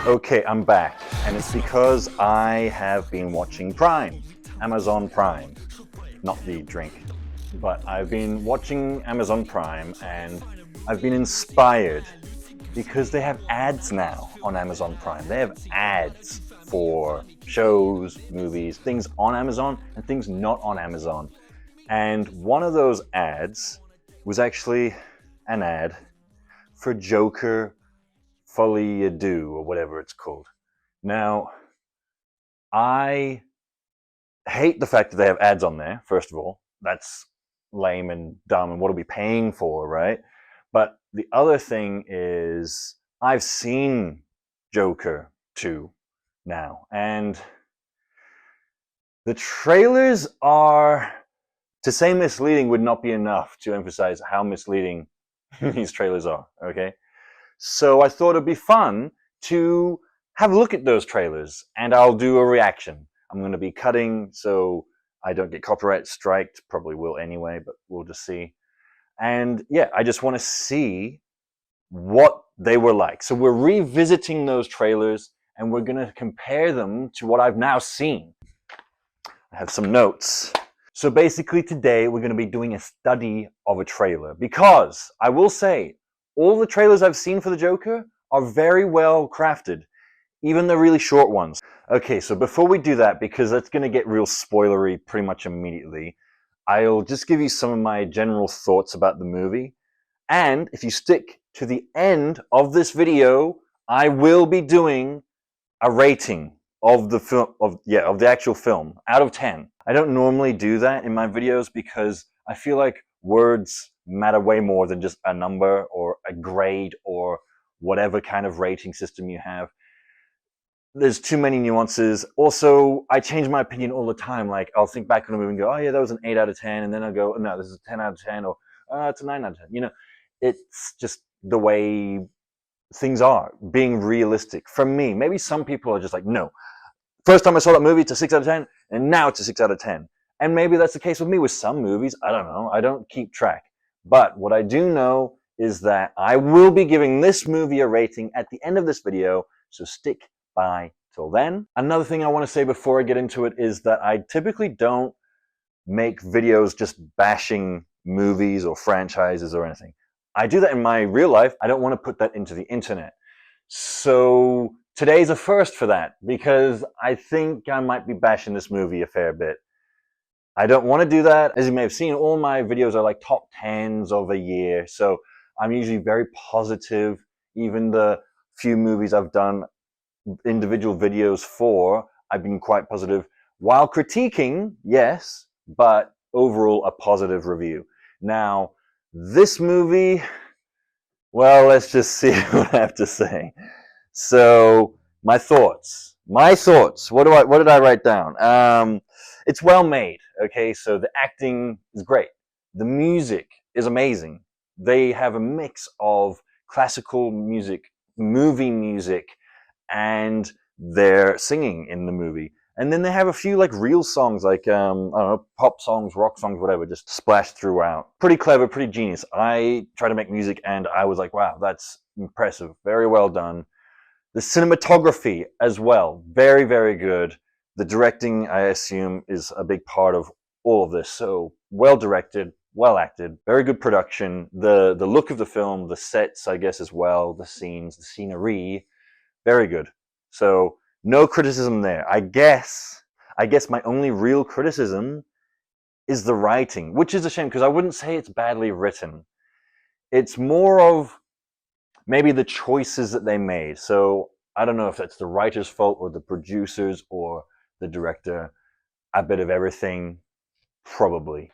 Okay, I'm back, and it's because I have been watching Prime, Amazon Prime, not the drink, but I've been watching Amazon Prime and I've been inspired because they have ads now on Amazon Prime. They have ads for shows, movies, things on Amazon and things not on Amazon. And one of those ads was actually an ad for Joker Folie à Deux or whatever it's called. Now, I hate the fact that they have ads on there, first of all. That's lame and dumb, and what are we paying for, right? But the other thing is, I've seen Joker 2 now, and the trailers are, to say misleading would not be enough to emphasize how misleading these trailers are, okay? So I thought it'd be fun to have a look at those trailers, and I'll do a reaction. I'm going to be cutting so I don't get copyright striked. Probably will anyway, but we'll just see. And yeah, I just want to see what they were like. So we're revisiting those trailers and we're going to compare them to what I've now seen. I have some notes. So basically today we're going to be doing a study of a trailer because I will say all the trailers I've seen for the Joker are very well crafted, even the really short ones. Okay, so before we do that, because that's going to get real spoilery pretty much immediately, I'll just give you some of my general thoughts about the movie. And if you stick to the end of this video, I will be doing a rating of the film of the actual film out of 10. I don't normally do that in my videos because I feel like words matter way more than just a number or a grade or whatever kind of rating system you have. There's too many nuances. Also, I change my opinion all the time. Like, I'll think back on a movie and go, oh yeah, that was an 8 out of 10. And then I'll go, oh, no, this is a 10 out of 10. Or, it's a 9 out of 10. You know, it's just the way things are, being realistic. For me, maybe some people are just like, no. First time I saw that movie, it's a 6 out of 10. And now it's a 6 out of 10. And maybe that's the case with me with some movies. I don't know. I don't keep track. But what I do know is that I will be giving this movie a rating at the end of this video. So stick by till then. Another thing I want to say before I get into it is that I typically don't make videos just bashing movies or franchises or anything. I do that in my real life. I don't want to put that into the internet. So today's a first for that because I think I might be bashing this movie a fair bit. I don't want to do that. As you may have seen, all my videos are like top 10s of a year. So I'm usually very positive. Even the few movies I've done individual videos for, I've been quite positive while critiquing, yes, but overall a positive review. Now, this movie, well, let's just see what I have to say. So, my thoughts. What did I write down? It's well made. Okay, so the acting is great. The music is amazing. They have a mix of classical music, movie music, and they're singing in the movie. And then they have a few like real songs, like I don't know, pop songs, rock songs, whatever, just splashed throughout. Pretty clever, pretty genius. I try to make music, and I was like, wow, that's impressive. Very well done. The cinematography as well, very, very good. The directing, I assume, is a big part of all of this. So well directed, well acted, very good production. The look of the film, the sets, I guess, as well, the scenes, the scenery, very good. So no criticism there. I guess my only real criticism is the writing, which is a shame because I wouldn't say it's badly written. It's more of maybe the choices that they made. So I don't know if that's the writer's fault or the producers or the director. A bit of everything, probably.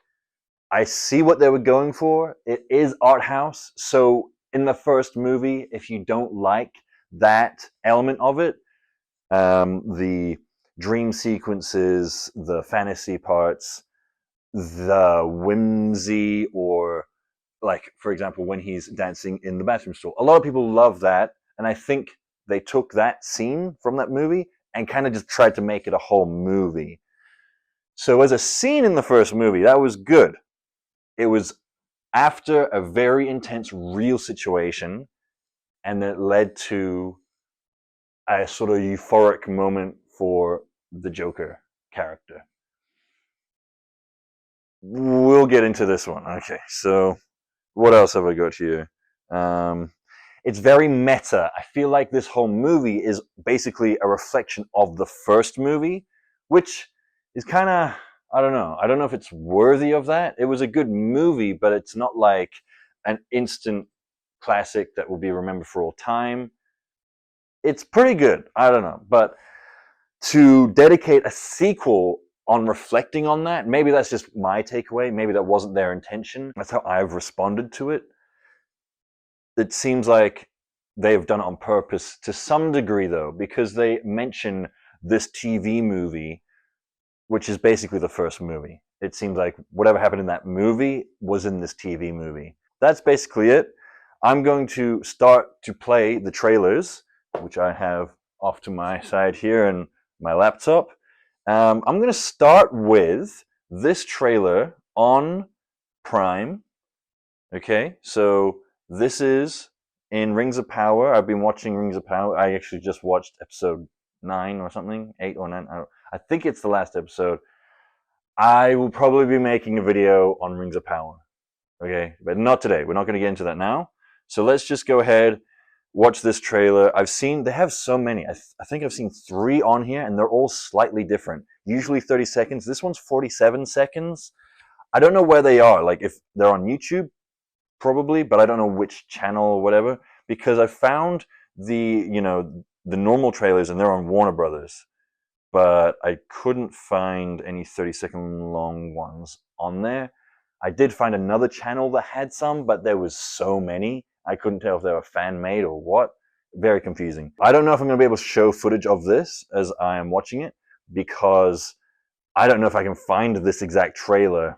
I see what they were going for. It is art house. So in the first movie, if you don't like that element of it, the dream sequences, the fantasy parts, the whimsy, or like, for example, when he's dancing in the bathroom stall. A lot of people love that, and I think they took that scene from that movie and kind of just tried to make it a whole movie. So as a scene in the first movie, that was good. It was after a very intense real situation, and it led to a sort of euphoric moment for the Joker character. We'll get into this one. Okay, so what else have I got here? It's very meta. I feel like this whole movie is basically a reflection of the first movie, which is kind of, I don't know. I don't know if it's worthy of that. It was a good movie, but it's not like an instant classic that will be remembered for all time. It's pretty good. I don't know. But to dedicate a sequel on reflecting on that, maybe that's just my takeaway. Maybe that wasn't their intention. That's how I've responded to it. It seems like they've done it on purpose to some degree, though, because they mention this TV movie, which is basically the first movie. It seems like whatever happened in that movie was in this TV movie. That's basically it. I'm going to start to play the trailers, which I have off to my side here and my laptop. I'm going to start with this trailer on Prime. Okay, so this is in Rings of Power. I've been watching Rings of Power. I actually just watched episode 9 or something, 8 or 9. I think it's the last episode. I will probably be making a video on Rings of Power. Okay, but not today. We're not going to get into that now. So let's just go ahead, watch this trailer. They have so many. I think I've seen 3 on here, and they're all slightly different. Usually 30 seconds. This one's 47 seconds. I don't know where they are. Like if they're on YouTube, probably, but I don't know which channel or whatever, because I found the normal trailers and they're on Warner Brothers, but I couldn't find any 30-second long ones on there. I did find another channel that had some, but there was so many. I couldn't tell if they were fan-made or what. Very confusing. I don't know if I'm going to be able to show footage of this as I am watching it, because I don't know if I can find this exact trailer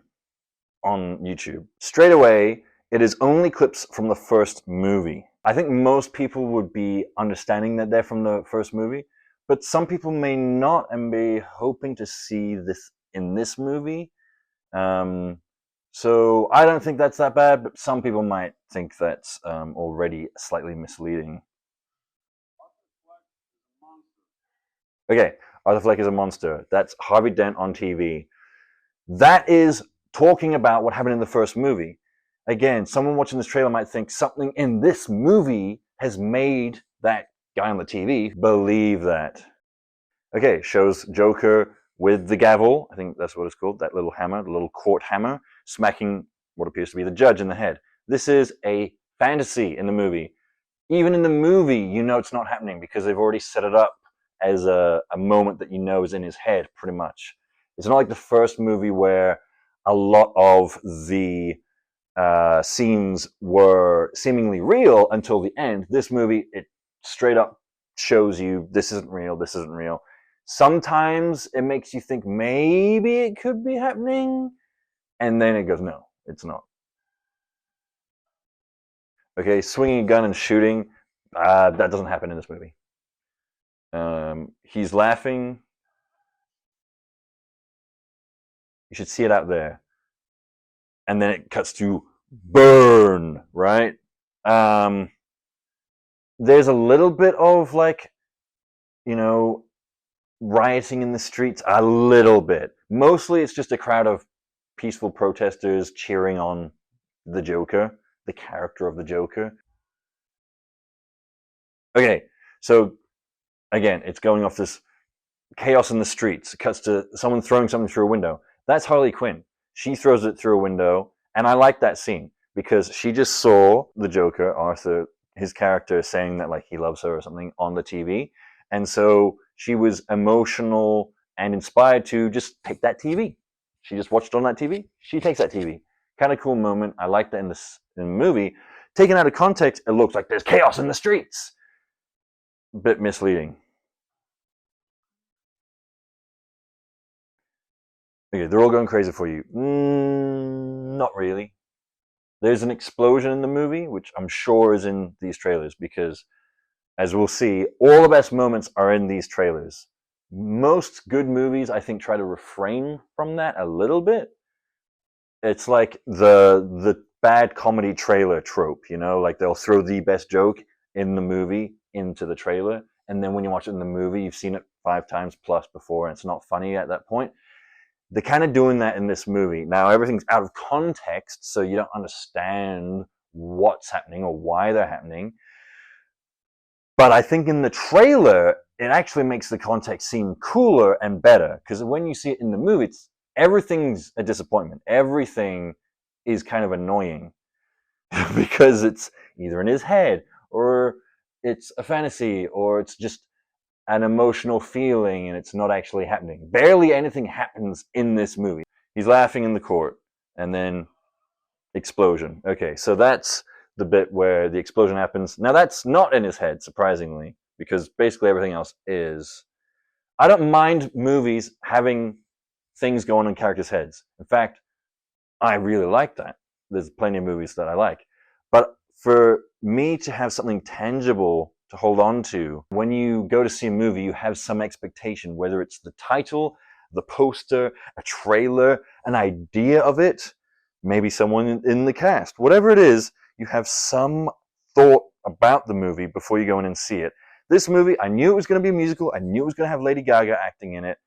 on YouTube. Straight away, it is only clips from the first movie. I think most people would be understanding that they're from the first movie, but some people may not and be hoping to see this in this movie. So I don't think that's that bad, but some people might think that's already slightly misleading. Okay, Arthur Fleck is a monster. That's Harvey Dent on TV. That is talking about what happened in the first movie. Again, someone watching this trailer might think something in this movie has made that guy on the TV believe that. Okay, shows Joker with the gavel. I think that's what it's called, that little hammer, the little court hammer, smacking what appears to be the judge in the head. This is a fantasy in the movie. Even in the movie, you know it's not happening because they've already set it up as a moment that you know is in his head, pretty much. It's not like the first movie where a lot of the scenes were seemingly real until the end. This movie, it straight up shows you this isn't real, this isn't real. Sometimes it makes you think maybe it could be happening, and then it goes, no, it's not. Okay, swinging a gun and shooting, that doesn't happen in this movie. He's laughing. You should see it out there. And then it cuts to burn, right? There's a little bit of rioting in the streets, a little bit. Mostly it's just a crowd of peaceful protesters cheering on the Joker, the character of the Joker. Okay, so again, it's going off this chaos in the streets. It cuts to someone throwing something through a window. That's Harley Quinn. She throws it through a window, and I like that scene because she just saw the Joker, Arthur, his character, saying that he loves her or something on the TV, and so she was emotional and inspired to just take that TV. She just watched it on that TV. She takes that TV. Kind of cool moment. I like that in the movie. Taken out of context, it looks like there's chaos in the streets. Bit misleading. Okay, they're all going crazy for you. Not really. There's an explosion in the movie, which I'm sure is in these trailers, because as we'll see, all the best moments are in these trailers. Most good movies, I think, try to refrain from that a little bit. It's like the bad comedy trailer trope, like they'll throw the best joke in the movie into the trailer. and then when you watch it in the movie, you've seen it 5 times plus before, and it's not funny at that point. They're kind of doing that in this movie. Now, everything's out of context, so you don't understand what's happening or why they're happening. But I think in the trailer, it actually makes the context seem cooler and better, because when you see it in the movie, everything's a disappointment. Everything is kind of annoying because it's either in his head, or it's a fantasy, or it's just an emotional feeling and it's not actually happening. Barely anything happens in this movie. He's laughing in the court, and then explosion. Okay, so that's the bit where the explosion happens. Now that's not in his head, surprisingly, because basically everything else is. I don't mind movies having things going on in characters' heads. In fact, I really like that. There's plenty of movies that I like. But for me to have something tangible to hold on to, when you go to see a movie, you have some expectation, whether it's the title, the poster, a trailer, an idea of it, maybe someone in the cast, whatever it is, you have some thought about the movie before you go in and see it. This movie, I knew it was going to be a musical. I knew it was going to have Lady Gaga acting in it.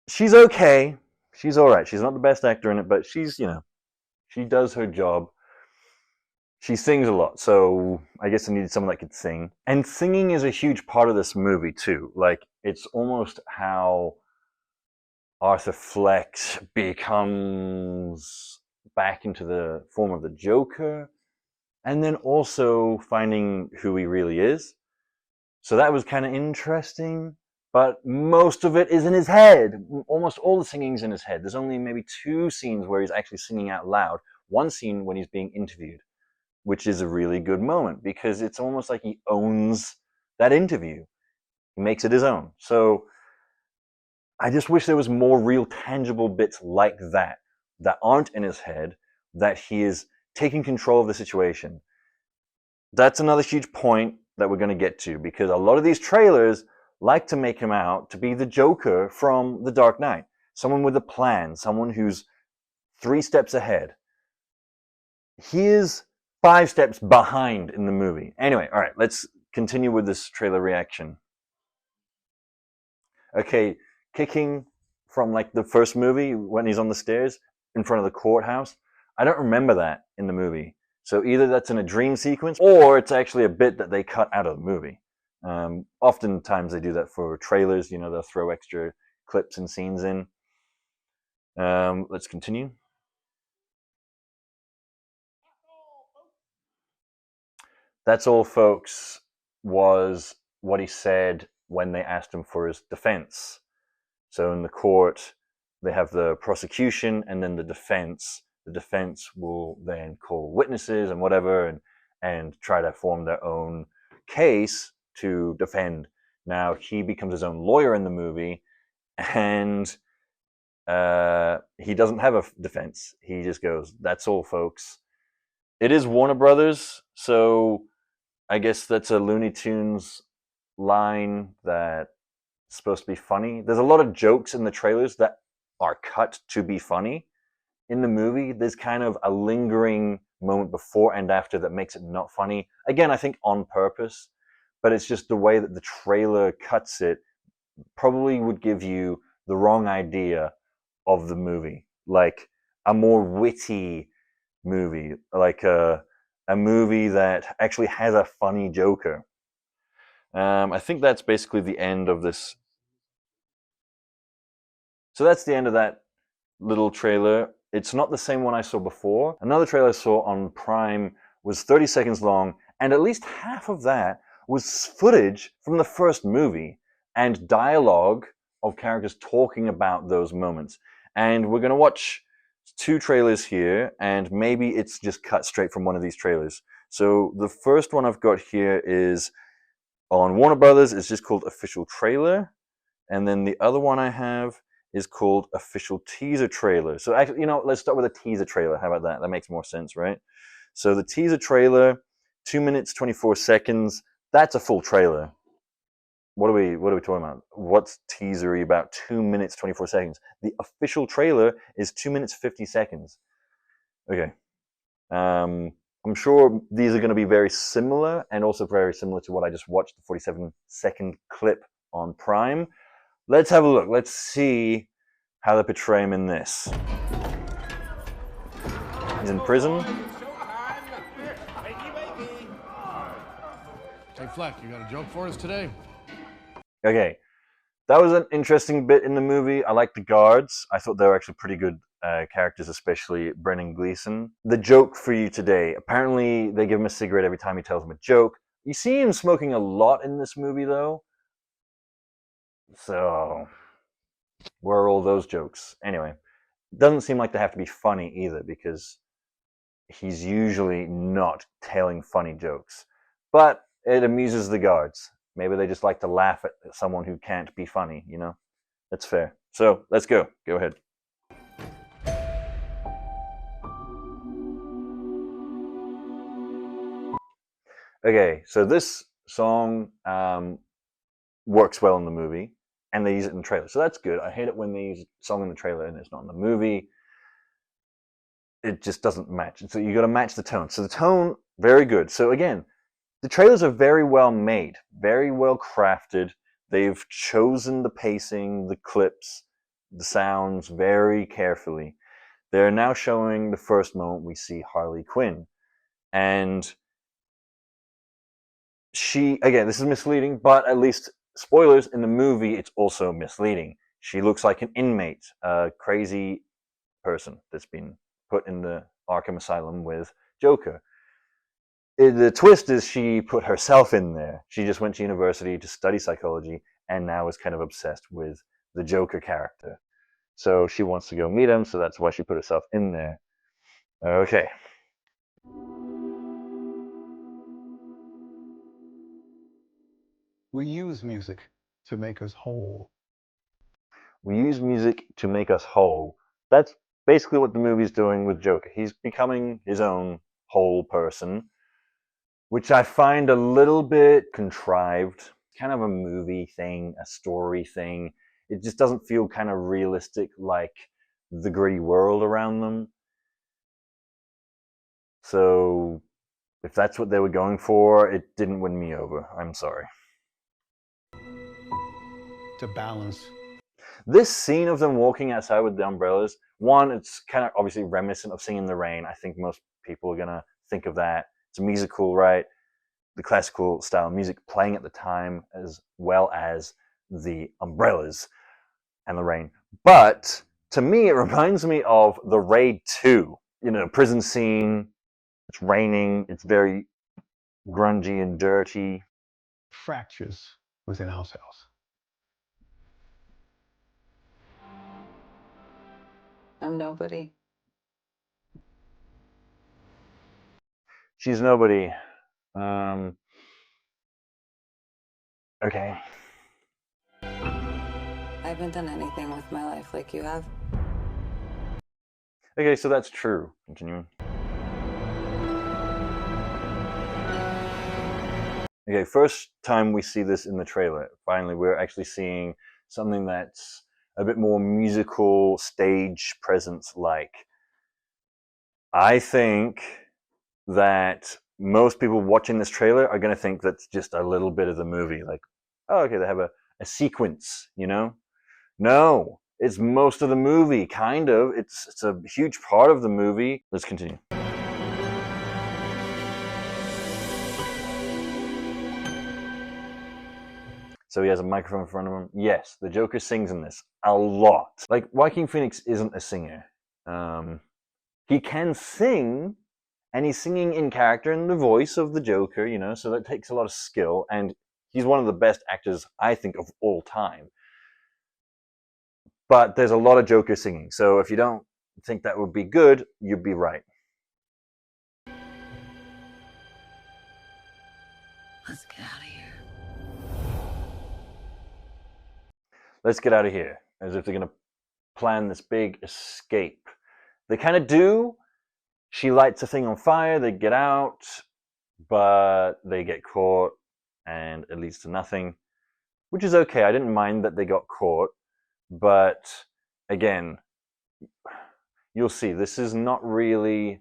She's okay. She's all right. She's not the best actor in it, but she's, she does her job. She sings a lot, so I guess I needed someone that could sing. And singing is a huge part of this movie, too. Like, it's almost how Arthur Fleck becomes back into the form of the Joker, and then also finding who he really is. So that was kind of interesting, but most of it is in his head. Almost all the singing's in his head. There's only maybe 2 scenes where he's actually singing out loud. One scene when he's being interviewed, which is a really good moment because it's almost like he owns that interview. He makes it his own. So I just wish there was more real tangible bits like that aren't in his head, that he is taking control of the situation. That's another huge point that we're going to get to, because a lot of these trailers like to make him out to be the Joker from The Dark Knight. Someone with a plan, someone who's 3 steps ahead. He is 5 steps behind in the movie. Anyway, all right, let's continue with this trailer reaction. Okay, kicking from like the first movie when he's on the stairs in front of the courthouse. I don't remember that in the movie. So either that's in a dream sequence or it's actually a bit that they cut out of the movie. Oftentimes they do that for trailers. They'll throw extra clips and scenes in. Let's continue. That's all, folks, was what he said when they asked him for his defense. So in the court, they have the prosecution and then the defense. The defense will then call witnesses and whatever and try to form their own case to defend. Now, he becomes his own lawyer in the movie, and he doesn't have a defense. He just goes, "That's all, folks." It is Warner Brothers, so I guess that's a Looney Tunes line that's supposed to be funny. There's a lot of jokes in the trailers that are cut to be funny. In the movie, there's kind of a lingering moment before and after that makes it not funny. Again, I think on purpose, but it's just the way that the trailer cuts it probably would give you the wrong idea of the movie. Like a more witty movie, like a movie that actually has a funny Joker. I think that's basically the end of this. So that's the end of that little trailer. It's not the same one I saw before. Another trailer I saw on Prime was 30 seconds long, and at least half of that was footage from the first movie and dialogue of characters talking about those moments. And we're going to watch 2 trailers here, and maybe it's just cut straight from one of these trailers. So the first one I've got here is on Warner Brothers. It's just called Official Trailer. And then the other one I have is called Official Teaser Trailer. So actually, let's start with a teaser trailer. How about that? That makes more sense, right? So the teaser trailer, 2 minutes, 24 seconds. That's a full trailer. What are we talking about? What's teasery about 2 minutes, 24 seconds? The official trailer is 2 minutes, 50 seconds. Okay. I'm sure these are going to be very similar, and also very similar to what I just watched, the 47-second clip on Prime. Let's have a look. Let's see how they portray him in this. He's in prison. Hey Fleck, you got a joke for us today? Okay, that was an interesting bit in the movie. I like the guards. I thought they were actually pretty good characters, especially Brendan Gleeson. The joke for you today. Apparently, they give him a cigarette every time he tells them a joke. You see him smoking a lot in this movie, though. So, where are all those jokes? Anyway, doesn't seem like they have to be funny either, because he's usually not telling funny jokes. But it amuses the guards. Maybe they just like to laugh at someone who can't be funny, you know? That's fair. So, let's go. Go ahead. Okay, so this song works well in the movie, and they use it in the trailer. So that's good. I hate it when they use a song in the trailer and it's not in the movie. It just doesn't match. So you got to match the tone. So the tone, very good. So again, the trailers are very well made, very well crafted. They've chosen the pacing, the clips, the sounds very carefully. They're now showing the first moment we see Harley Quinn. And she, again, this is misleading, but at least, spoilers, in the movie, it's also misleading. She looks like an inmate, a crazy person that's been put in the Arkham Asylum with Joker. The twist is she put herself in there. She just went to university to study psychology and now is kind of obsessed with the Joker character. So she wants to go meet him, so that's why she put herself in there. Okay. We use music to make us whole. We use music to make us whole. That's basically what the movie's doing with Joker. He's becoming his own whole person, which I find a little bit contrived. Kind of a movie thing, a story thing. It just doesn't feel kind of realistic like the gritty world around them. So if that's what they were going for, it didn't win me over. I'm sorry. To balance. This scene of them walking outside with the umbrellas, one, it's kind of obviously reminiscent of Singing in the Rain. I think most people are going to think of that. It's a musical, right? The classical style music playing at the time, as well as the umbrellas and the rain. But to me, it reminds me of The Raid 2. You know, prison scene, it's raining, it's very grungy and dirty. Fractures within ourselves. I'm nobody. She's nobody. Okay. I haven't done anything with my life like you have. Okay, so that's true. Continuing. Okay, first time we see this in the trailer. Finally, we're actually seeing something that's a bit more musical, stage presence like. I think that most people watching this trailer are going to think that's just a little bit of the movie. Like, oh, okay, they have a sequence, you know? No, it's most of the movie, kind of. It's a huge part of the movie. Let's continue. So he has a microphone in front of him. Yes, the Joker sings in this a lot. Like, Joaquin Phoenix isn't a singer. He can sing, and he's singing in character in the voice of the Joker, you know, so that takes a lot of skill, and he's one of the best actors, I think, of all time. But there's a lot of Joker singing, so if you don't think that would be good, you'd be right. Let's get out of here. Let's get out of here, as if they're going to plan this big escape. They kind of do. She lights a thing on fire, they get out, but they get caught, and it leads to nothing, which is okay. I didn't mind that they got caught, but again, you'll see, this is not really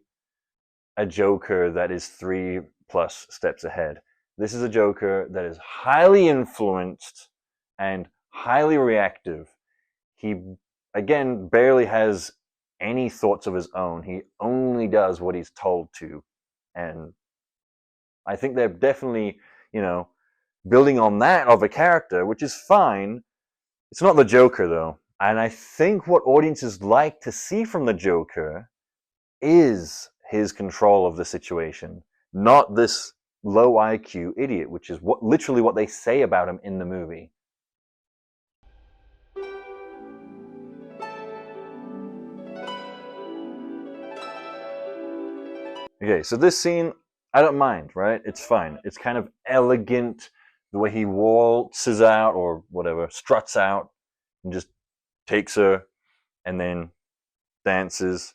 a Joker that is 3+ steps ahead. This is a Joker that is highly influenced and highly reactive. He, again, barely has any thoughts of his own. He only does what he's told to. And I think they're definitely, building on that of a character, which is fine. It's not the Joker, though. And I think what audiences like to see from the Joker is his control of the situation, not this low IQ idiot, which is literally what they say about him in the movie. Okay, so this scene, I don't mind, right? It's fine. It's kind of elegant, the way he waltzes out or whatever, struts out and just takes her and then dances.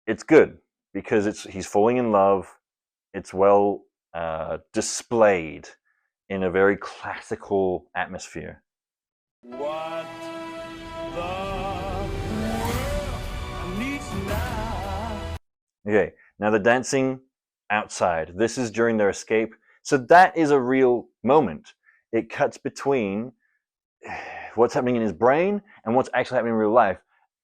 It's good because he's falling in love. It's well displayed in a very classical atmosphere. What the world needs now. Okay, now the dancing outside. This is during their escape. So that is a real moment. It cuts between what's happening in his brain and what's actually happening in real life.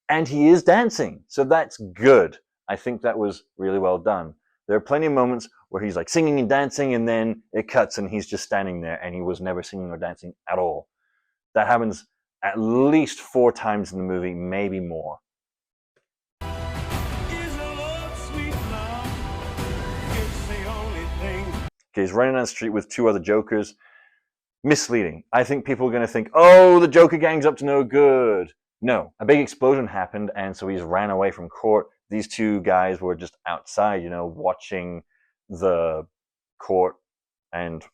And he is dancing. So that's good. I think that was really well done. There are plenty of moments where he's like singing and dancing, and then it cuts and he's just standing there and he was never singing or dancing at all. That happens at least 4 times in the movie, maybe more. Okay, he's running down the street with 2 other Jokers. Misleading. I think people are going to think, oh, the Joker gang's up to no good. No, a big explosion happened, and so he's ran away from court. These 2 guys were just outside, watching the court, and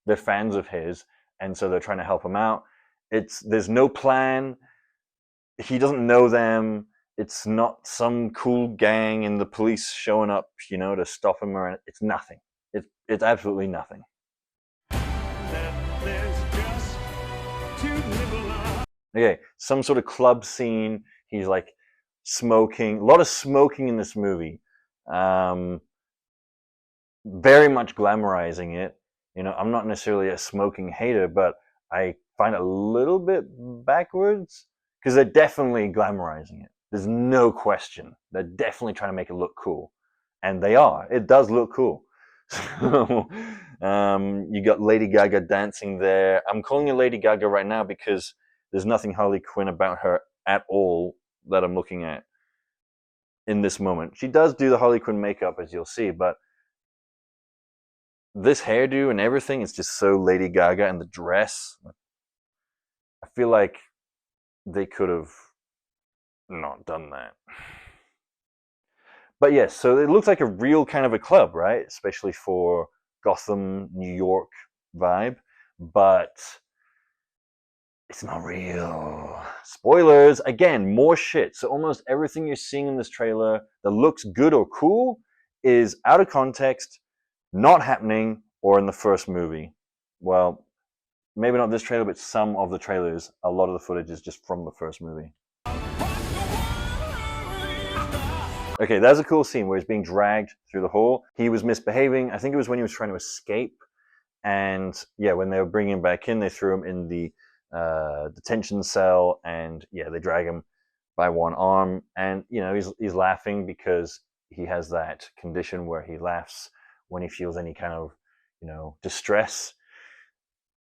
they're fans of his, and so they're trying to help him out. There's no plan. He doesn't know them. It's not some cool gang and the police showing up, to stop him, or it's nothing. It's absolutely nothing. Okay, some sort of club scene. He's like smoking. A lot of smoking in this movie. Very much glamorizing it. I'm not necessarily a smoking hater, but I find it a little bit backwards because they're definitely glamorizing it. There's no question. They're definitely trying to make it look cool. And they are. It does look cool. So, you got Lady Gaga dancing there. I'm calling her Lady Gaga right now because there's nothing Harley Quinn about her at all that I'm looking at in this moment. She does do the Harley Quinn makeup, as you'll see, but this hairdo and everything is just so Lady Gaga, and the dress. I feel like they could have not done that. But yes, so it looks like a real kind of a club, right? Especially for Gotham, New York vibe. But it's not real. Spoilers, again, more shit. So almost everything you're seeing in this trailer that looks good or cool is out of context, not happening, or in the first movie. Well, maybe not this trailer, but some of the trailers, a lot of the footage is just from the first movie. Okay, that's a cool scene where he's being dragged through the hall. He was misbehaving. I think it was when he was trying to escape. And yeah, when they were bringing him back in, they threw him in the detention cell, and yeah, they drag him by one arm. And he's laughing because he has that condition where he laughs when he feels any kind of distress.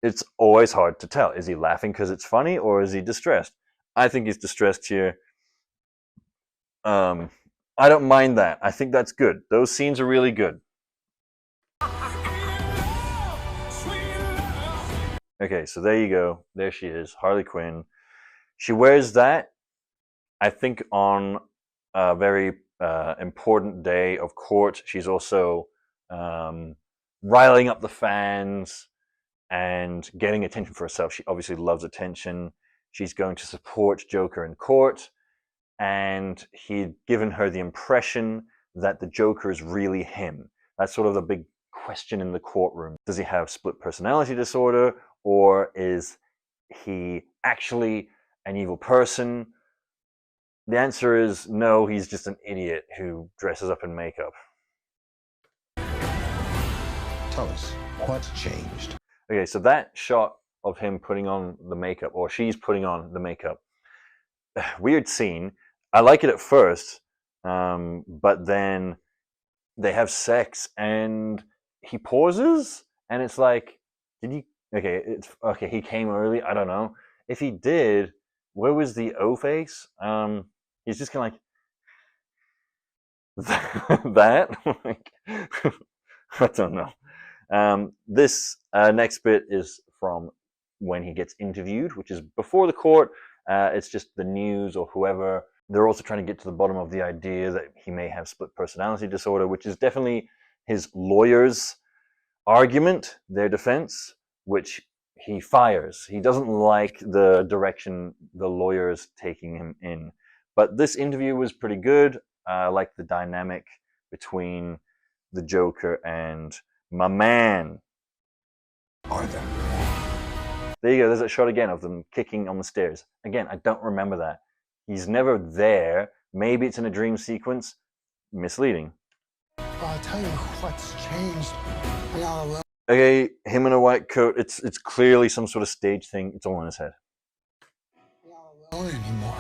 It's always hard to tell. Is he laughing because it's funny, or is he distressed? I think he's distressed here. I don't mind that. I think that's good. Those scenes are really good. Okay, so there you go. There she is, Harley Quinn. She wears that, I think, on a very important day of court. She's also riling up the fans and getting attention for herself. She obviously loves attention. She's going to support Joker in court. And he'd given her the impression that the Joker is really him. That's sort of the big question in the courtroom. Does he have split personality disorder, or is he actually an evil person? The answer is no, he's just an idiot who dresses up in makeup. Tell us, what's changed? Okay, so that shot of him putting on the makeup, or she's putting on the makeup, weird scene. I like it at first, but then they have sex and he pauses, and it's like, did he? Okay, it's okay. He came early. I don't know if he did. Where was the O face? He's just kind of like that. Like, I don't know. This next bit is from when he gets interviewed, which is before the court. It's just the news or whoever. They're also trying to get to the bottom of the idea that he may have split personality disorder, which is definitely his lawyer's argument, their defense, which he fires. He doesn't like the direction the lawyer's taking him in. But this interview was pretty good. I like the dynamic between the Joker and my man. Arthur. There you go. There's that shot again of them kicking on the stairs. Again, I don't remember that. He's never there. Maybe it's in a dream sequence. Misleading. I'll tell you what's changed. I got alone. Okay, him in a white coat. It's clearly some sort of stage thing. It's all in his head. I'm not alone anymore.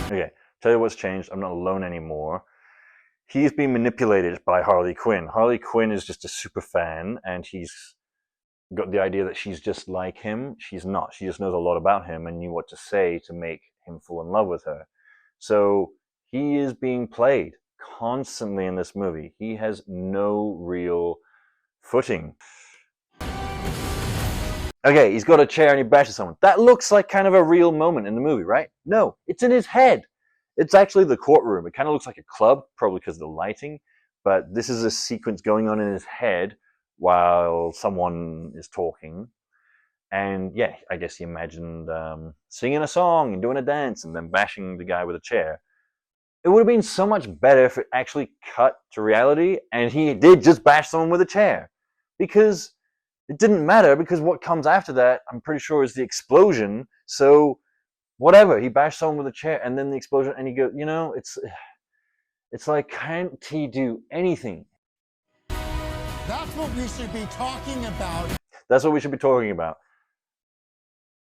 Okay, tell you what's changed. I'm not alone anymore. He's being manipulated by Harley Quinn. Harley Quinn is just a super fan, and he's got the idea that she's just like him. She's not. She just knows a lot about him and knew what to say to make him fall in love with her. So he is being played constantly in this movie. He has no real footing. Okay, he's got a chair and he bashes someone. That looks like kind of a real moment in the movie, right? No, it's in his head. It's actually the courtroom. It kind of looks like a club, probably because of the lighting, but this is a sequence going on in his head while someone is talking. And yeah, I guess he imagined singing a song and doing a dance and then bashing the guy with a chair. It would have been so much better if it actually cut to reality and he did just bash someone with a chair. Because it didn't matter, because what comes after that, I'm pretty sure, is the explosion. So whatever, he bashed someone with a chair and then the explosion, and he goes, you know, it's like, can't he do anything? That's what we should be talking about. That's what we should be talking about.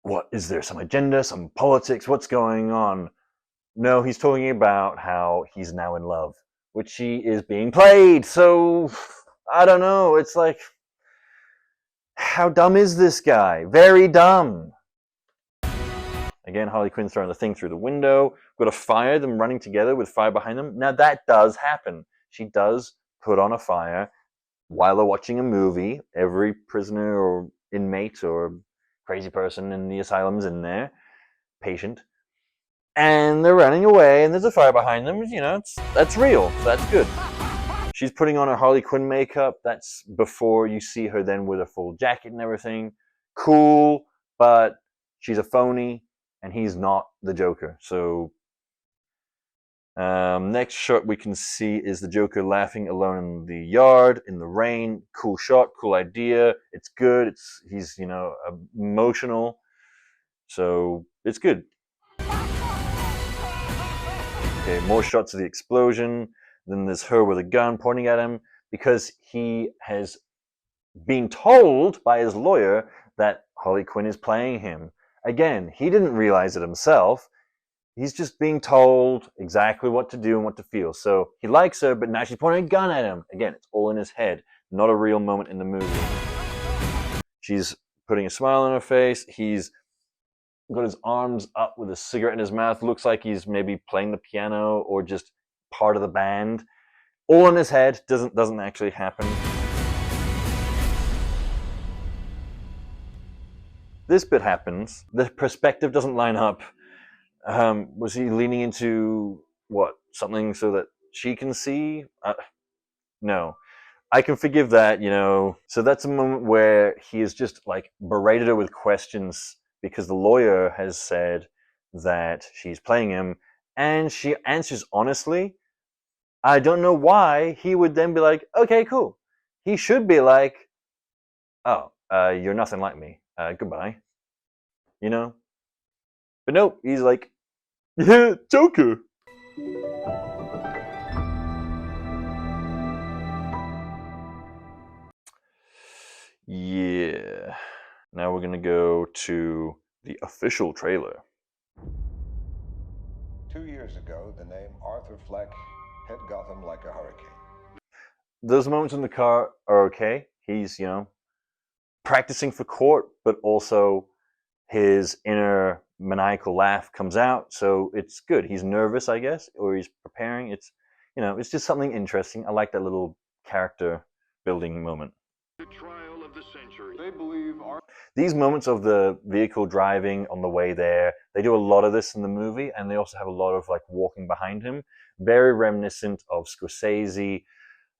What, is there some agenda, some politics? What's going on? No, he's talking about how he's now in love, which she is being played. So, I don't know. It's like, how dumb is this guy? Very dumb. Again, Harley Quinn's throwing the thing through the window. Got a fire, them running together with fire behind them. Now, that does happen. She does put on a fire while they're watching a movie. Every prisoner or inmate or crazy person in the asylum's in there, patient, and they're running away, and there's a fire behind them. You know, that's real. So that's good. She's putting on her Harley Quinn makeup. That's before you see her then with a full jacket and everything. Cool, but she's a phony, and he's not the Joker. So next shot we can see is the Joker laughing alone in the yard in the rain. Cool shot, cool idea. It's good. He's emotional, so it's good. Okay, more shots of the explosion. Then there's her with a gun pointing at him because he has been told by his lawyer that Harley Quinn is playing him. Again, he didn't realize it himself. He's just being told exactly what to do and what to feel. So he likes her, but now she's pointing a gun at him. Again, it's all in his head, not a real moment in the movie. She's putting a smile on her face. He's got his arms up with a cigarette in his mouth. Looks like he's maybe playing the piano or just part of the band. All in his head. Doesn't actually happen. This bit happens. The perspective doesn't line up. Was he leaning into something so that she can see? No, I can forgive that, So that's a moment where he is just like berated her with questions because the lawyer has said that she's playing him, and she answers honestly. I don't know why he would then be like, okay, cool. He should be like, oh, you're nothing like me. Goodbye. But nope, he's like, yeah, Joker. Yeah. Now we're gonna go to the official trailer. 2 years ago, the name Arthur Fleck hit Gotham like a hurricane. Those moments in the car are okay. He's, practicing for court, but also his inner maniacal laugh comes out, so it's good. He's nervous, I guess, or he's preparing. It's just something interesting. I like that little character building moment. The trial of the century. They believe These moments of the vehicle driving on the way there, they do a lot of this in the movie, and they also have a lot of like walking behind him, very reminiscent of Scorsese,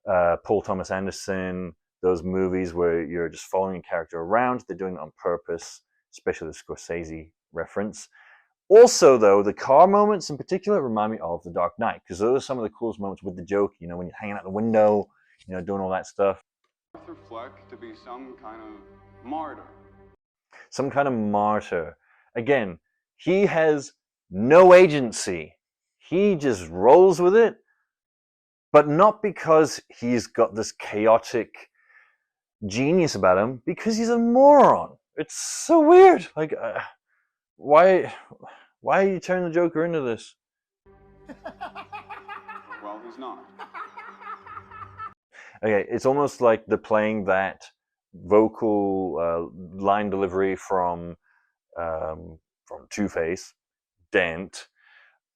Paul Thomas Anderson, those movies where you're just following a character around. They're doing it on purpose, especially the Scorsese reference. Also, though, the car moments in particular remind me of The Dark Knight, because those are some of the coolest moments with the Joker, when you're hanging out the window, doing all that stuff. Arthur Fleck to be some kind of martyr. Some kind of martyr. Again, he has no agency. He just rolls with it, but not because he's got this chaotic genius about him, because he's a moron. It's so weird. Like, why are you turning the Joker into this? Well, he's not. Okay, it's almost like they're playing that vocal line delivery from Two-Face, Dent,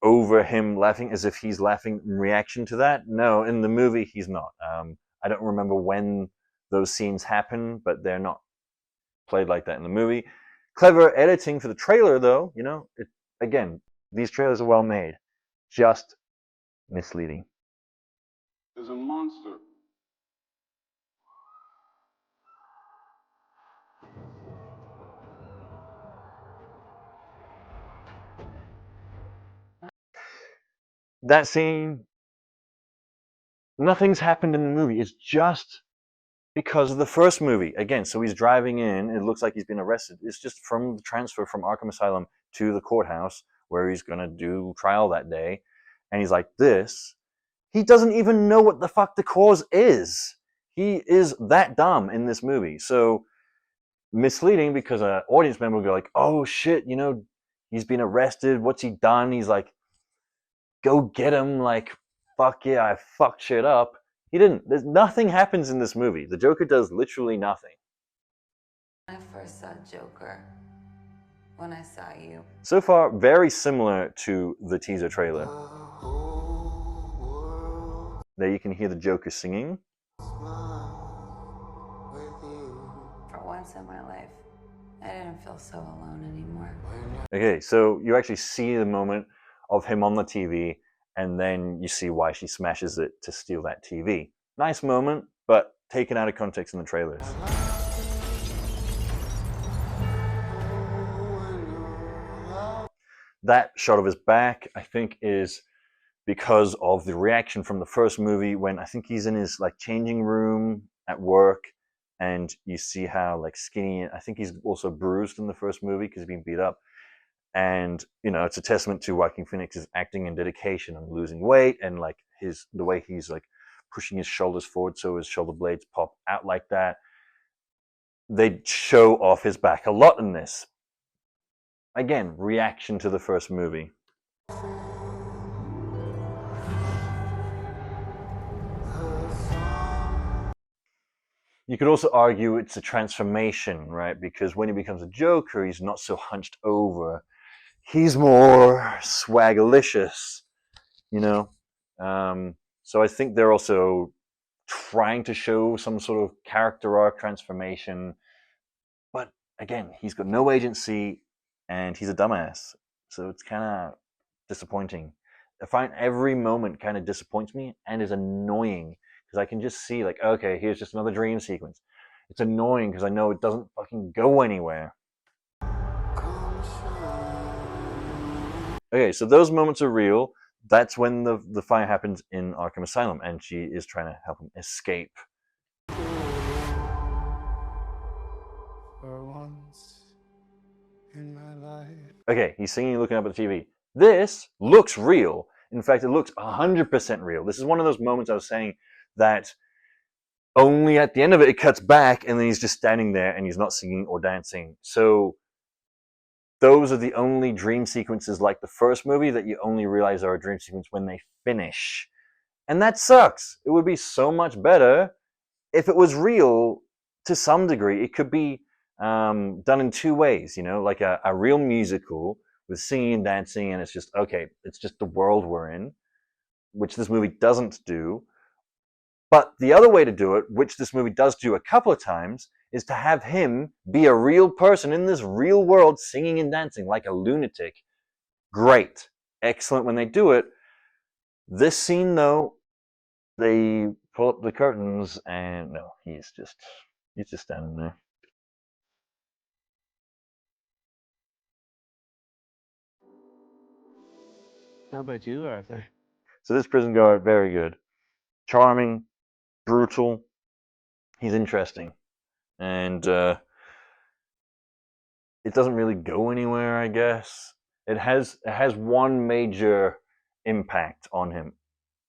over him laughing as if he's laughing in reaction to that. No, in the movie he's not. I don't remember when those scenes happen, but they're not played like that in the movie. Clever editing for the trailer, though. Again, these trailers are well made, just misleading. There's a monster. That scene, nothing's happened in the movie. It's just because of the first movie. Again, so he's driving in. It looks like he's been arrested. It's just from the transfer from Arkham Asylum to the courthouse where he's going to do trial that day. And he's like this. He doesn't even know what the fuck the cause is. He is that dumb in this movie. So misleading, because an audience member will go like, oh shit, he's been arrested. What's he done? He's like, go get him. Like, fuck yeah, I fucked shit up. He didn't. Nothing happens in this movie. The Joker does literally nothing. When I first saw Joker, when I saw you. So far, very similar to the teaser trailer. There you can hear the Joker singing. For once in my life, I didn't feel so alone anymore. Okay, so you actually see the moment of him on the TV, and then you see why she smashes it to steal that TV. Nice moment, but taken out of context in the trailers. That shot of his back, I think, is because of the reaction from the first movie when I think he's in his changing room at work, and you see how skinny, I think he's also bruised in the first movie because he's been beat up. And it's a testament to Joaquin Phoenix's acting and dedication and losing weight, and the way he's pushing his shoulders forward so his shoulder blades pop out like that. They show off his back a lot in this. Again, reaction to the first movie. You could also argue it's a transformation, right? Because when he becomes a Joker, he's not so hunched over. He's more swagalicious, So I think they're also trying to show some sort of character arc transformation. But again, he's got no agency and he's a dumbass. So it's kind of disappointing. I find every moment kind of disappoints me and is annoying because I can just see okay, here's just another dream sequence. It's annoying because I know it doesn't fucking go anywhere. Okay, so those moments are real. That's when the fire happens in Arkham Asylum, and she is trying to help him escape. For once in my life. Okay, he's singing looking up at the TV. This looks real. In fact, it looks 100% real. This is one of those moments I was saying that only at the end of it, it cuts back, and then he's just standing there, and he's not singing or dancing. So those are the only dream sequences like the first movie that you only realize are a dream sequence when they finish. And that sucks. It would be so much better if it was real to some degree. It could be done in two ways, like a real musical with singing and dancing, and it's just, okay, it's just the world we're in, which this movie doesn't do. But the other way to do it, which this movie does do a couple of times, is to have him be a real person in this real world singing and dancing like a lunatic. Great. Excellent when they do it. This scene, though, they pull up the curtains and no, he's just standing there. How about you, Arthur? So this prison guard, very good. Charming, brutal. He's interesting. And it doesn't really go anywhere, I guess. It has one major impact on him.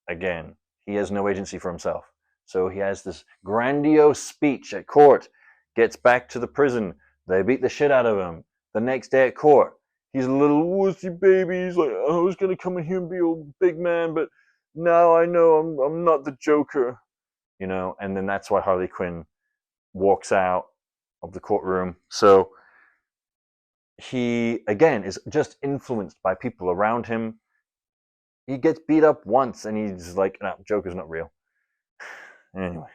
Again, he has no agency for himself. So he has this grandiose speech at court, gets back to the prison, they beat the shit out of him. The next day at court, he's a little wussy baby. He's like, I was going to come in here and be a big man, but now I know I'm not the Joker. And then that's why Harley Quinn walks out of the courtroom. So he, again, is just influenced by people around him. He gets beat up once, and he's like, no, Joker's not real. Anyway.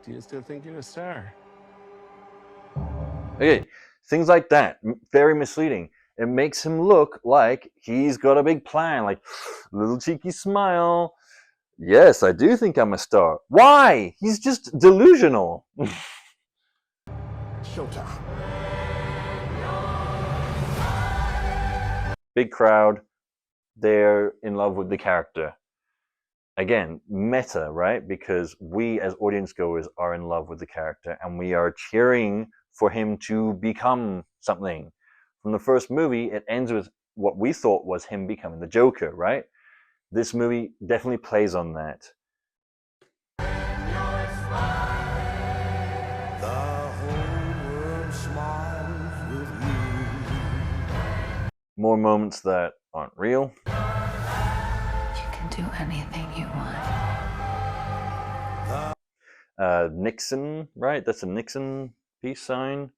Do you still think you're a star? Okay, things like that, very misleading. It makes him look like he's got a big plan, like, little cheeky smile. Yes, I do think I'm a star. Why? He's just delusional. Showtime. Big crowd. They're in love with the character. Again, meta, right? Because we as audience goers are in love with the character, and we are cheering for him to become something. From the first movie, it ends with what we thought was him becoming the Joker, right? This movie definitely plays on that. More moments that aren't real. You can do anything you want. Nixon, right? That's a Nixon peace sign.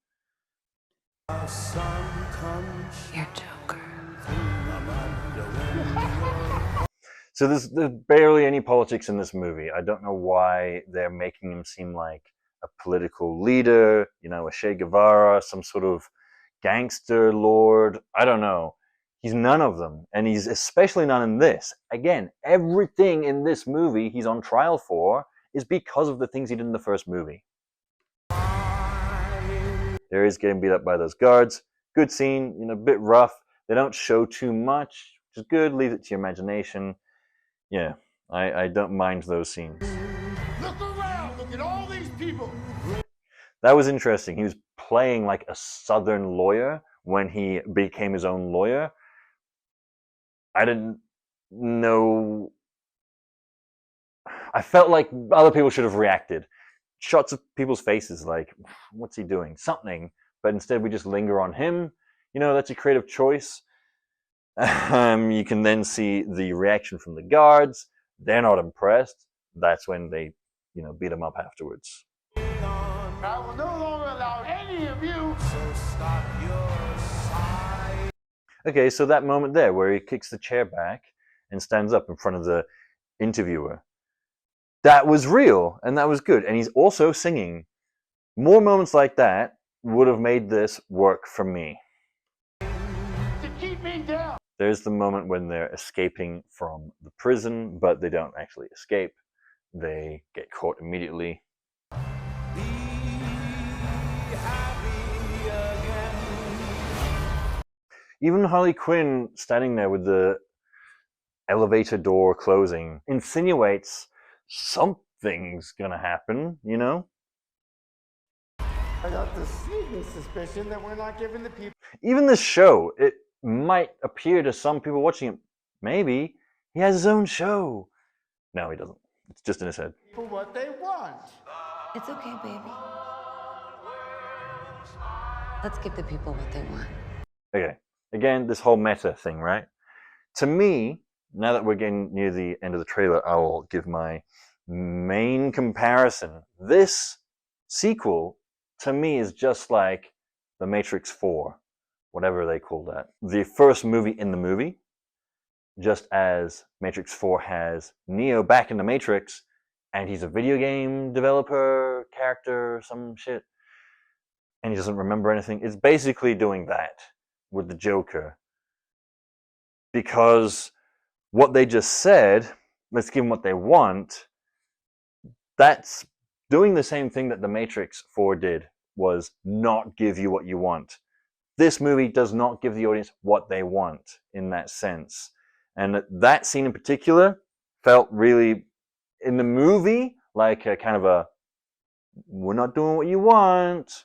You're Joker. So there's barely any politics in this movie. I don't know why they're making him seem like a political leader, a Che Guevara, some sort of gangster lord. I don't know. He's none of them. And he's especially none in this. Again, everything in this movie he's on trial for is because of the things he did in the first movie. There he's getting beat up by those guards. Good scene, a bit rough. They don't show too much, which is good. Leave it to your imagination. Yeah, I don't mind those scenes. Look around. Look at all these people. That was interesting. He was playing like a Southern lawyer when he became his own lawyer. I didn't know. I felt like other people should have reacted. Shots of people's faces, like, what's he doing? Something. But instead, we just linger on him. That's a creative choice. You can then see the reaction from the guards. They're not impressed. That's when they, beat him up afterwards. I will no longer allow any of you. So stop your side. Okay, so that moment there where he kicks the chair back and stands up in front of the interviewer, that was real and that was good. And he's also singing. More moments like that would have made this work for me. To keep me down. There's the moment when they're escaping from the prison, but they don't actually escape. They get caught immediately. Even Harley Quinn standing there with the elevator door closing insinuates something's gonna happen, I got the sneaking suspicion that we're not giving the people. Even this show, it might appear to some people watching it, maybe he has his own show. No, he doesn't. It's just in his head. For what they want. It's okay, baby. Let's give the people what they want. Okay, again, this whole meta thing, right? To me, now that we're getting near the end of the trailer, I will give my main comparison. This sequel, to me, is just like The Matrix 4, whatever they call that. The first movie in the movie, just as Matrix 4 has Neo back in the Matrix, and he's a video game developer, character, some shit, and he doesn't remember anything. It's basically doing that with the Joker. Because what they just said, let's give them what they want, that's doing the same thing that The Matrix 4 did, was not give you what you want. This movie does not give the audience what they want in that sense. And that scene in particular felt really, in the movie, like a kind of a, we're not doing what you want.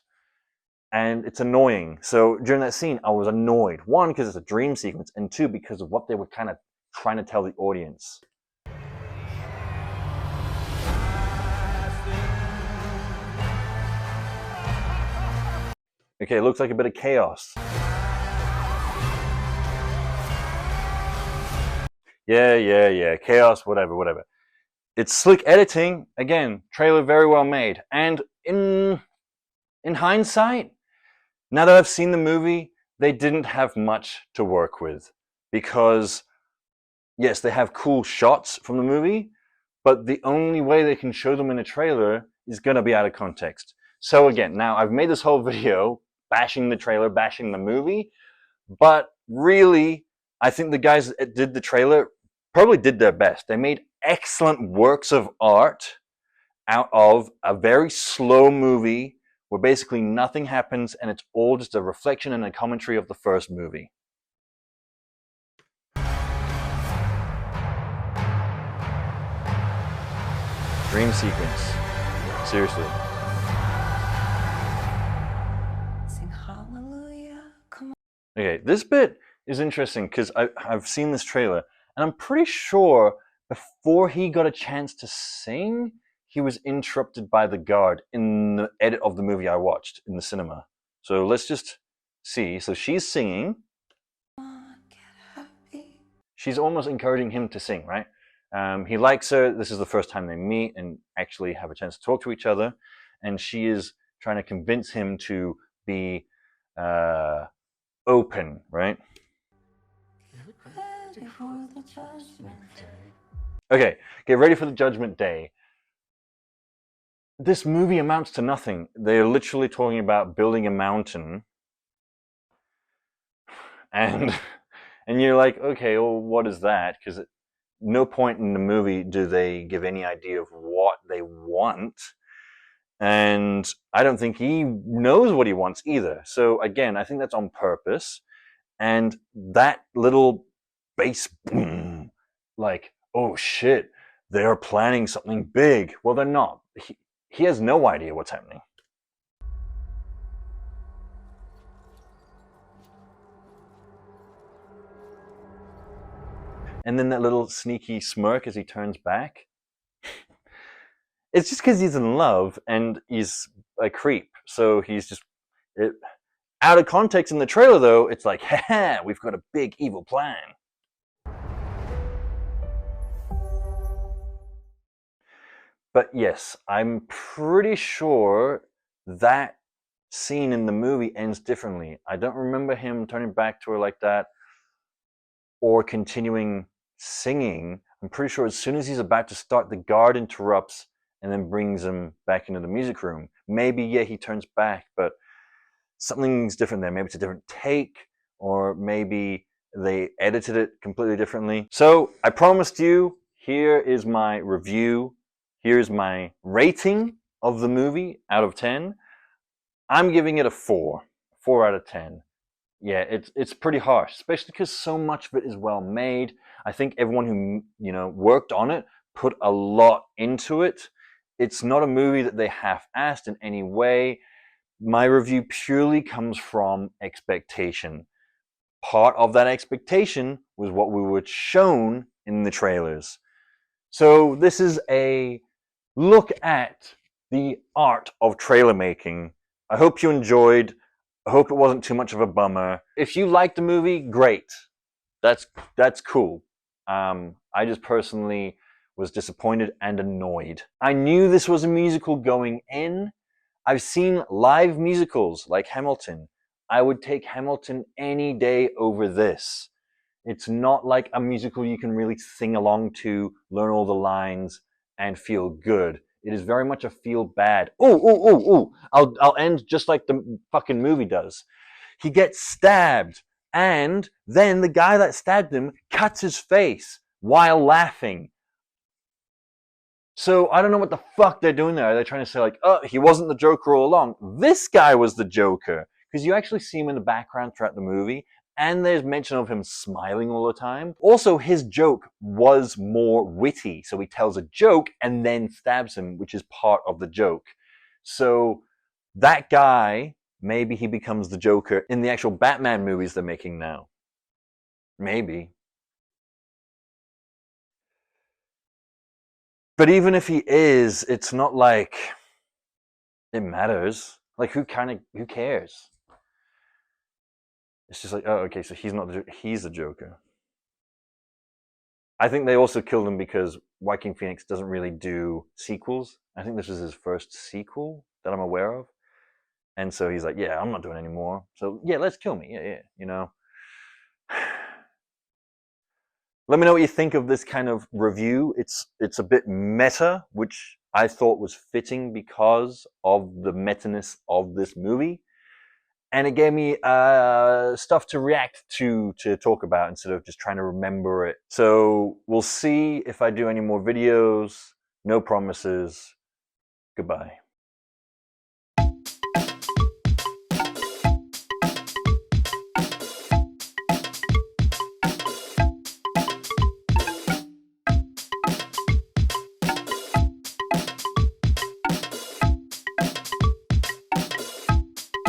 And it's annoying. So during that scene, I was annoyed. One, because it's a dream sequence, and two, because of what they were kind of trying to tell the audience. Okay, it looks like a bit of chaos. Yeah. Chaos, whatever. It's slick editing. Again, trailer very well made. And in hindsight, now that I've seen the movie, they didn't have much to work with. Because, yes, they have cool shots from the movie, but the only way they can show them in a trailer is going to be out of context. So again, now I've made this whole video bashing the trailer, bashing the movie, but really, I think the guys that did the trailer probably did their best. They made excellent works of art out of a very slow movie where basically nothing happens and it's all just a reflection and a commentary of the first movie. Dream sequence. Seriously. Sing hallelujah. Come on. Okay, this bit is interesting because I've seen this trailer and I'm pretty sure before he got a chance to sing, he was interrupted by the guard in the edit of the movie I watched in the cinema. So let's just see. So she's singing. Come on, get happy. She's almost encouraging him to sing, right? He likes her. This is the first time they meet and actually have a chance to talk to each other. And she is trying to convince him to be open, right? Ready for the judgment day. Okay, get ready for the Judgment Day. This movie amounts to nothing. They're literally talking about building a mountain. And you're like, okay, well, what is that? Because at no point in the movie do they give any idea of what they want. And I don't think he knows what he wants either. So again, I think that's on purpose. And that little bass boom, like, oh shit, they're planning something big. Well, they're not. He has no idea what's happening. And then that little sneaky smirk as he turns back. It's just because he's in love and he's a creep. So he's just... out of context in the trailer, though, it's like, haha, we've got a big evil plan. But yes, I'm pretty sure that scene in the movie ends differently. I don't remember him turning back to her like that or continuing singing. I'm pretty sure as soon as he's about to start, the guard interrupts and then brings him back into the music room. Maybe, yeah, he turns back, but something's different there. Maybe it's a different take, or maybe they edited it completely differently. So I promised you, here is my review. Here's my rating of the movie out of 10. I'm giving it a 4 out of 10. Yeah, it's pretty harsh, especially because so much of it is well made. I think everyone who worked on it put a lot into it. It's not a movie that they half-assed in any way. My review purely comes from expectation. Part of that expectation was what we were shown in the trailers. So this is a look at the art of trailer making. I hope you enjoyed. I hope it wasn't too much of a bummer. If you liked the movie, great. That's cool. I just personally was disappointed and annoyed. I knew this was a musical going in. I've seen live musicals like Hamilton. I would take Hamilton any day over this. It's not like a musical you can really sing along to, learn all the lines, and feel good. It is very much a feel bad. I'll end just like the fucking movie does. He gets stabbed, and then the guy that stabbed him cuts his face while laughing. So I don't know what the fuck they're doing there. Are they trying to say like, oh, he wasn't the Joker all along? This guy was the Joker. Because you actually see him in the background throughout the movie, and there's mention of him smiling all the time. Also, his joke was more witty. So he tells a joke and then stabs him, which is part of the joke. So that guy, maybe he becomes the Joker in the actual Batman movies they're making now. Maybe. But even if he is, it's not like it matters. Like, who cares? It's just like, oh, okay, so he's the Joker. I think they also killed him because Joaquin Phoenix doesn't really do sequels. I think this was his first sequel that I'm aware of. And so he's like, yeah, I'm not doing any more. So yeah, let's kill me. Yeah, you know. Let me know what you think of this kind of review. It's a bit meta, which I thought was fitting because of the meta-ness of this movie. And it gave me stuff to react to talk about instead of just trying to remember it. So we'll see if I do any more videos. No promises. Goodbye.